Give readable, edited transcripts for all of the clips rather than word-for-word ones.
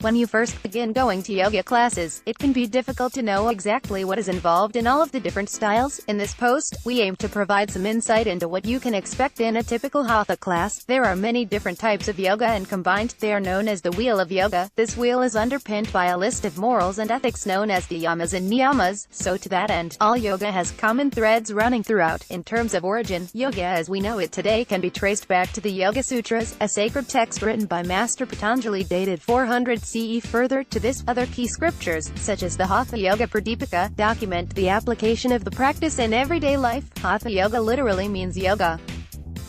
When you first begin going to yoga classes, it can be difficult to know exactly what is involved in all of the different styles. In this post, we aim to provide some insight into what you can expect in a typical Hatha class. There are many different types of yoga, and combined, they are known as the Wheel of Yoga. This wheel is underpinned by a list of morals and ethics known as the yamas and niyamas, so to that end, all yoga has common threads running throughout. In terms of origin, yoga as we know it today can be traced back to the Yoga Sutras, a sacred text written by Master Patanjali dated 400 CE. Further to this, other key scriptures, such as the Hatha Yoga Pradipika, document the application of the practice in everyday life. Hatha Yoga literally means yoga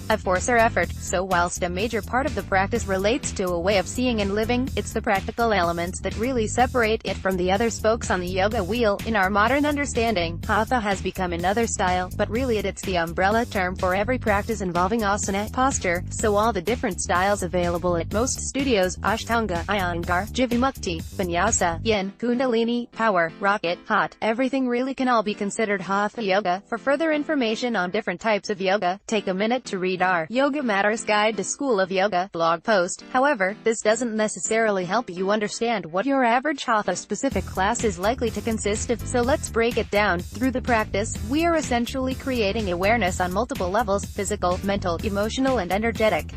of force or effort, so whilst a major part of the practice relates to a way of seeing and living, it's the practical elements that really separate it from the other spokes on the yoga wheel. In our modern understanding, Hatha has become another style, but really it's the umbrella term for every practice involving asana, posture, so all the different styles available at most studios: Ashtanga, Iyengar, Jivamukti, Vinyasa, Yin, Kundalini, Power, Rocket, Hot, everything really can all be considered Hatha Yoga. For further information on different types of yoga, take a minute to read our Yogamatters Guide to School of Yoga blog post. However, this doesn't necessarily help you understand what your average Hatha-specific class is likely to consist of, so let's break it down. Through the practice, we are essentially creating awareness on multiple levels: physical, mental, emotional, and energetic.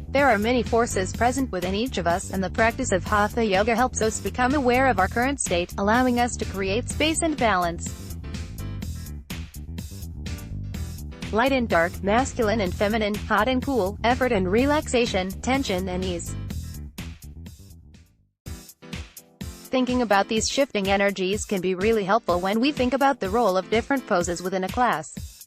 There are many forces present within each of us, and the practice of Hatha Yoga helps us become aware of our current state, allowing us to create space and balance. Light and dark, masculine and feminine, hot and cool, effort and relaxation, tension and ease. Thinking about these shifting energies can be really helpful when we think about the role of different poses within a class.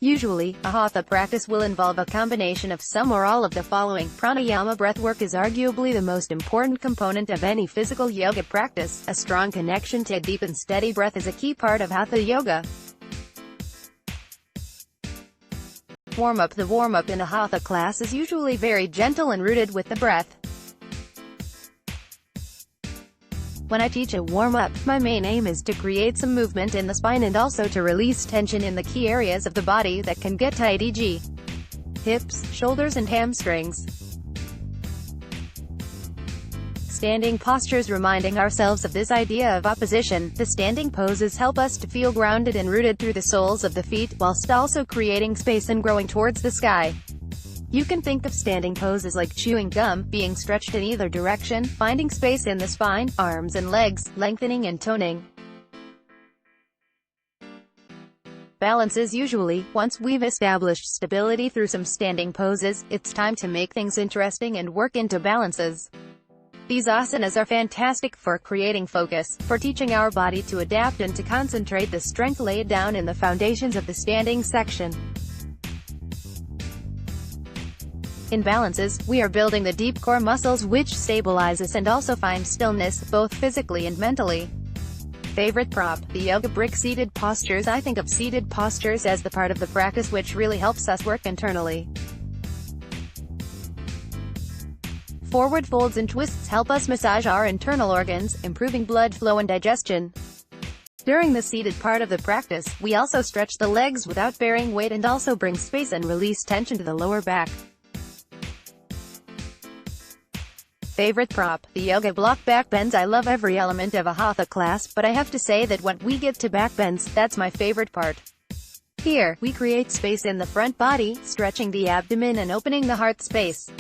Usually, a Hatha practice will involve a combination of some or all of the following. Pranayama breathwork is arguably the most important component of any physical yoga practice. A strong connection to a deep and steady breath is a key part of Hatha Yoga. Warm-up. The warm-up in a Hatha class is usually very gentle and rooted with the breath. When I teach a warm-up, my main aim is to create some movement in the spine and also to release tension in the key areas of the body that can get tight, e.g. hips, shoulders and hamstrings. Standing postures. Reminding ourselves of this idea of opposition, the standing poses help us to feel grounded and rooted through the soles of the feet, whilst also creating space and growing towards the sky. You can think of standing poses like chewing gum, being stretched in either direction, finding space in the spine, arms and legs, lengthening and toning. Balance is usually, once we've established stability through some standing poses, it's time to make things interesting and work into balances. These asanas are fantastic for creating focus, for teaching our body to adapt and to concentrate the strength laid down in the foundations of the standing section. In balances, we are building the deep core muscles which stabilize us and also find stillness, both physically and mentally. Favorite prop. The yoga brick. Seated postures. I think of seated postures as the part of the practice which really helps us work internally. Forward folds and twists help us massage our internal organs, improving blood flow and digestion. During the seated part of the practice, we also stretch the legs without bearing weight and also bring space and release tension to the lower back. Favorite prop. The yoga block. Back bends. I love every element of a Hatha class, but I have to say that when we get to back bends, that's my favorite part. Here, we create space in the front body, stretching the abdomen and opening the heart space.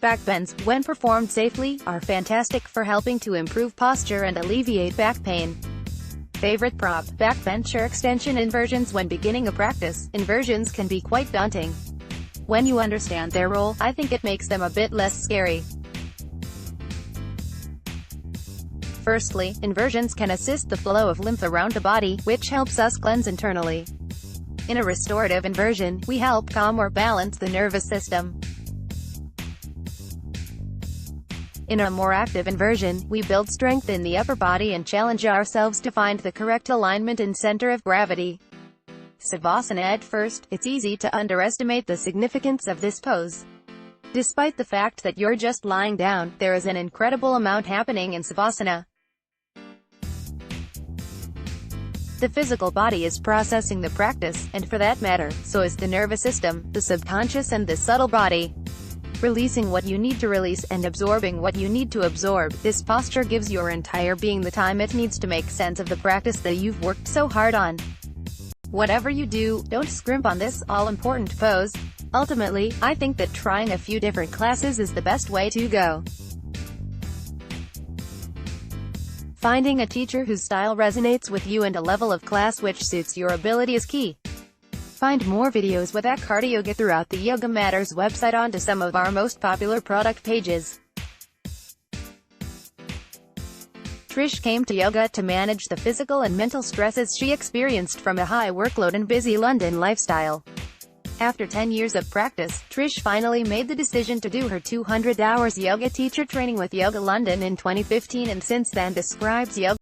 Back bends, when performed safely, are fantastic for helping to improve posture and alleviate back pain. Favorite prop. Backbench or extension inversions. When beginning a practice, inversions can be quite daunting. When you understand their role, I think it makes them a bit less scary. Firstly, inversions can assist the flow of lymph around the body, which helps us cleanse internally. In a restorative inversion, we help calm or balance the nervous system. In a more active inversion, we build strength in the upper body and challenge ourselves to find the correct alignment and center of gravity. Savasana. At first, it's easy to underestimate the significance of this pose. Despite the fact that you're just lying down, there is an incredible amount happening in Savasana. The physical body is processing the practice, and for that matter, so is the nervous system, the subconscious and the subtle body. Releasing what you need to release, and absorbing what you need to absorb, this posture gives your entire being the time it needs to make sense of the practice that you've worked so hard on. Whatever you do, don't scrimp on this all-important pose. Ultimately, I think that trying a few different classes is the best way to go. Finding a teacher whose style resonates with you and a level of class which suits your ability is key. Find more videos with that cardio yoga throughout the Yogamatters website onto some of our most popular product pages. Trish came to yoga to manage the physical and mental stresses she experienced from a high workload and busy London lifestyle. After 10 years of practice, Trish finally made the decision to do her 200 hours yoga teacher training with Yoga London in 2015 and since then describes yoga